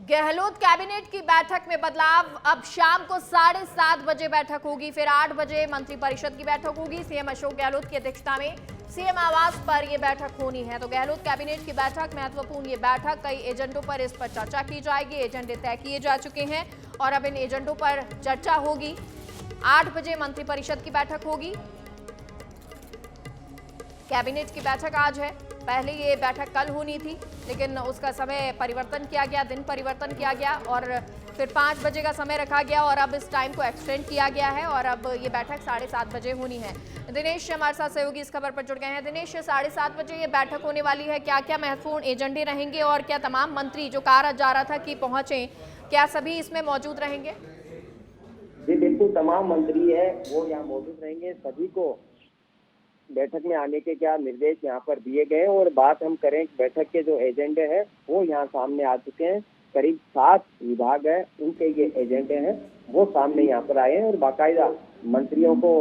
Gehlot cabinet की बैठक में बदलाव। अब शाम को 7:30 बजे बैठक होगी, फिर 8 बजे मंत्रिपरिषद की बैठक होगी। सीएम अशोक गहलोत की अध्यक्षता में सीएम आवास पर यह बैठक होनी है। तो गहलोत कैबिनेट की बैठक महत्वपूर्ण। ये बैठक कई एजेंडों पर इस पर चर्चा की जाएगी। एजेंडे तय किए जा चुके हैं और अब इन एजेंडों पर चर्चा होगी। 8 बजे मंत्रिपरिषद की बैठक होगी। कैबिनेट की बैठक आज है। पहले ये बैठक कल होनी थी, लेकिन उसका समय परिवर्तन किया गया, दिन परिवर्तन किया गया और फिर 5 बजे का समय रखा गया और अब इस टाइम को एक्सटेंड किया गया है और अब ये बैठक 7:30 बजे होनी है। दिनेश हमारे साथ सहयोगी इस खबर पर जुड़ गए हैं। दिनेश, 7:30 बजे ये बैठक होने वाली है। क्या क्या महत्वपूर्ण एजेंडे रहेंगे और क्या तमाम मंत्री जो कहा जा रहा था कि पहुंचे, क्या सभी इसमें मौजूद रहेंगे? जी बिल्कुल, तमाम मंत्री है वो यहाँ मौजूद रहेंगे। सभी को बैठक में आने के क्या निर्देश यहाँ पर दिए गए और बात हम करें बैठक के जो एजेंडे हैं वो यहाँ सामने आ चुके हैं। करीब 7 विभाग है, उनके ये एजेंडे हैं वो सामने यहाँ पर आए हैं और बाकायदा मंत्रियों को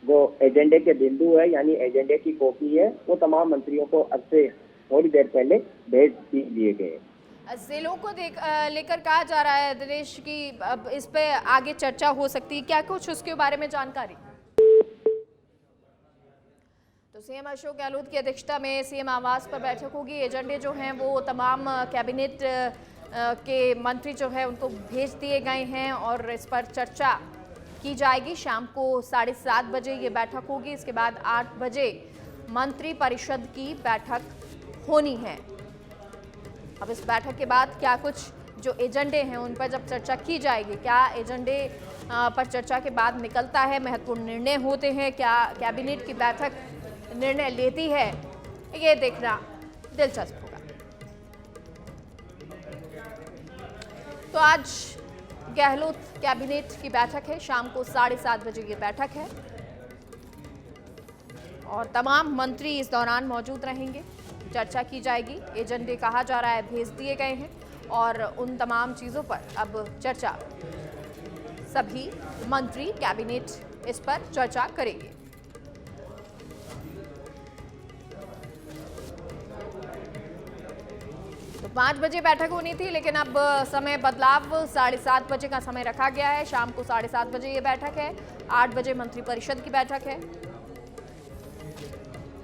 जो एजेंडे के बिंदु है यानी एजेंडे की कॉपी है वो तमाम मंत्रियों को अब से थोड़ी देर पहले भेज दिए गए। जिलों को लेकर कहा जा रहा है दिनेश की अब इस पे आगे चर्चा हो सकती है, क्या कुछ उसके बारे में जानकारी? तो सीएम अशोक गहलोत की अध्यक्षता में सीएम आवास पर बैठक होगी। एजेंडे जो हैं वो तमाम कैबिनेट के मंत्री जो है उनको भेज दिए गए हैं और इस पर चर्चा की जाएगी। शाम को 7:30 बजे ये बैठक होगी। इसके बाद 8 बजे मंत्रिपरिषद की बैठक होनी है। अब इस बैठक के बाद क्या कुछ जो एजेंडे हैं उन पर जब चर्चा की जाएगी, क्या एजेंडे पर चर्चा के बाद निकलता है, महत्वपूर्ण निर्णय होते हैं, क्या कैबिनेट की बैठक निर्णय लेती है, ये देखना दिलचस्प होगा। तो आज गहलोत कैबिनेट की बैठक है, शाम को 7:30 बजे ये बैठक है और तमाम मंत्री इस दौरान मौजूद रहेंगे। चर्चा की जाएगी। एजेंडे कहा जा रहा है भेज दिए गए हैं और उन तमाम चीज़ों पर अब चर्चा, सभी मंत्री कैबिनेट इस पर चर्चा करेंगे। तो 5 बजे बैठक होनी थी, लेकिन अब समय बदलाव 7:30 बजे का समय रखा गया है। शाम को 7:30 बजे ये बैठक है। 8 बजे मंत्रिपरिषद की बैठक है।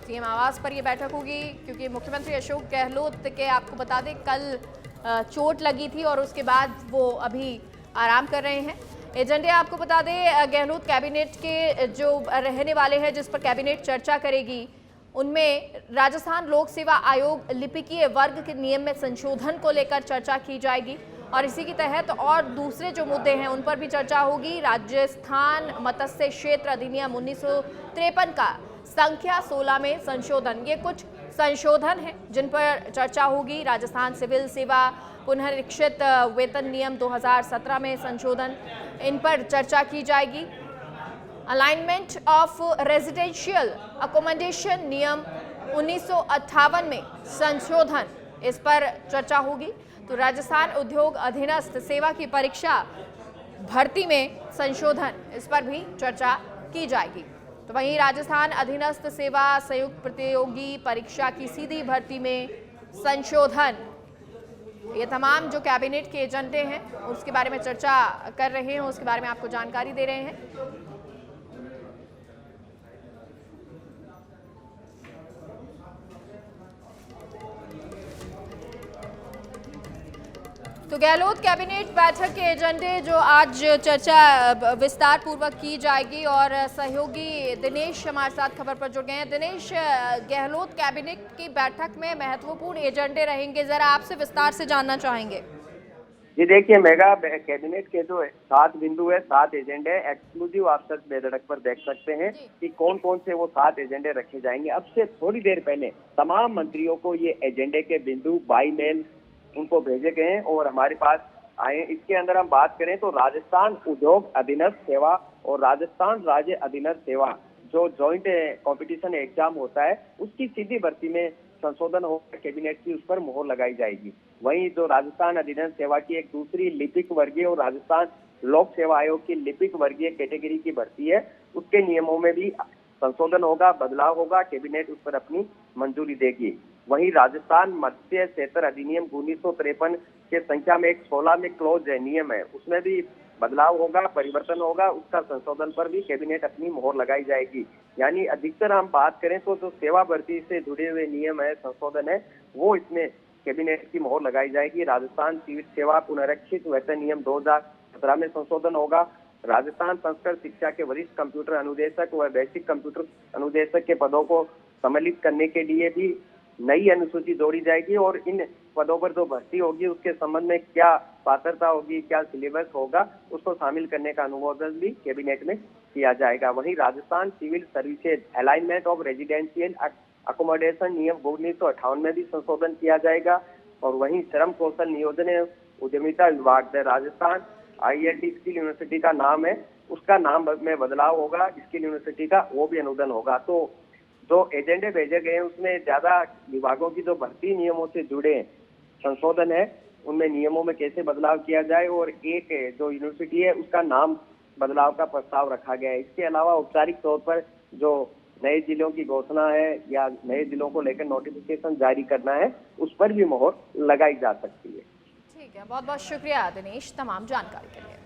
सीएम आवास पर यह बैठक होगी क्योंकि मुख्यमंत्री अशोक गहलोत के आपको बता दें कल चोट लगी थी और उसके बाद वो अभी आराम कर रहे हैं। एजेंडे आपको बता दें गहलोत कैबिनेट के जो रहने वाले हैं जिस पर कैबिनेट चर्चा करेगी, उनमें राजस्थान लोक सेवा आयोग लिपिकीय वर्ग के नियम में संशोधन को लेकर चर्चा की जाएगी और इसी के तहत और दूसरे जो मुद्दे हैं उन पर भी चर्चा होगी। राजस्थान मत्स्य क्षेत्र अधिनियम 1953 का संख्या 16 में संशोधन, ये कुछ संशोधन हैं जिन पर चर्चा होगी। राजस्थान सिविल सेवा पुनरीक्षित वेतन नियम 2017 में संशोधन, इन पर चर्चा की जाएगी। अलाइनमेंट ऑफ रेजिडेंशियल अकोमोडेशन नियम 1958 में संशोधन, इस पर चर्चा होगी। तो राजस्थान उद्योग अधीनस्थ सेवा की परीक्षा भर्ती में संशोधन, इस पर भी चर्चा की जाएगी। तो वहीं राजस्थान अधीनस्थ सेवा संयुक्त प्रतियोगी परीक्षा की सीधी भर्ती में संशोधन, ये तमाम जो कैबिनेट के एजेंडे हैं उसके बारे में चर्चा कर रहे हैं, उसके बारे में आपको जानकारी दे रहे हैं। तो गहलोत कैबिनेट बैठक के एजेंडे जो आज चर्चा विस्तार पूर्वक की जाएगी और सहयोगी दिनेश हमारे साथ खबर पर जुड़ गए हैं। दिनेश, गहलोत कैबिनेट की बैठक में महत्वपूर्ण एजेंडे रहेंगे, जरा आपसे विस्तार से जानना चाहेंगे। जी देखिए मेगा, कैबिनेट के जो 7 बिंदु है, 7 एजेंडे एक्सक्लूसिव आप तक बेधड़क पर देख सकते हैं कि कौन कौन से वो 7 एजेंडे रखे जाएंगे। अब से थोड़ी देर पहले तमाम मंत्रियों को ये एजेंडे के बिंदु बाई मेल उनको भेजे गए हैं और हमारे पास आए। इसके अंदर हम बात करें तो राजस्थान उद्योग अधीनस्थ सेवा और राजस्थान राज्य अधीनस्थ सेवा जो जॉइंट कंपटीशन एग्जाम होता है उसकी सीधी भर्ती में संशोधन होकर कैबिनेट की उस पर मोहर लगाई जाएगी। वहीं जो राजस्थान अधीनस्थ सेवा की एक दूसरी लिपिक वर्गीय और राजस्थान लोक सेवा आयोग की लिपिक वर्गीय कैटेगरी की भर्ती है, उसके नियमों में भी संशोधन होगा, बदलाव होगा, कैबिनेट उस पर अपनी मंजूरी देगी। वहीं राजस्थान मत्स्य क्षेत्र अधिनियम 1953 के संख्या में एक 16 में क्लोज है, नियम है, उसमें भी बदलाव होगा, परिवर्तन होगा, उसका संशोधन पर भी कैबिनेट अपनी मोहर लगाई जाएगी। यानी अधिकतर हम बात करें तो जो सेवा भर्ती से जुड़े हुए नियम है, संशोधन है, वो इसमें कैबिनेट की मोहर लगाई जाएगी। राजस्थान सिविल सेवा पुनरीक्षित वेतन नियम 2017 में संशोधन होगा। राजस्थान संस्कृत शिक्षा के वरिष्ठ कंप्यूटर अनुदेशक व बेसिक कंप्यूटर अनुदेशक के पदों को सम्मिलित करने के लिए भी नई अनुसूची जोड़ी जाएगी और इन पदों पर जो भर्ती होगी उसके संबंध में क्या पात्रता होगी, क्या सिलेबस होगा, उसको शामिल करने का अनुमोदन भी कैबिनेट में किया जाएगा। वहीं Rajasthan civil services alignment of residential accommodation नियम 1958 में भी संशोधन किया जाएगा। और वहीं श्रम कौशल नियोजन एवं उद्यमिता विभाग राजस्थान ILT स्किल यूनिवर्सिटी का नाम है, उसका नाम में बदलाव होगा, स्किल यूनिवर्सिटी का वो भी अनुदान होगा। तो जो एजेंडे भेजे गए हैं उसमें ज्यादा विभागों की जो भर्ती नियमों से जुड़े संशोधन है, उनमें नियमों में कैसे बदलाव किया जाए और एक जो यूनिवर्सिटी है उसका नाम बदलाव का प्रस्ताव रखा गया है। इसके अलावा औपचारिक तौर पर जो नए जिलों की घोषणा है या नए जिलों को लेकर नोटिफिकेशन जारी करना है, उस पर भी मोहर लगाई जा सकती है। ठीक है, बहुत बहुत शुक्रिया दिनेश तमाम जानकारी के लिए।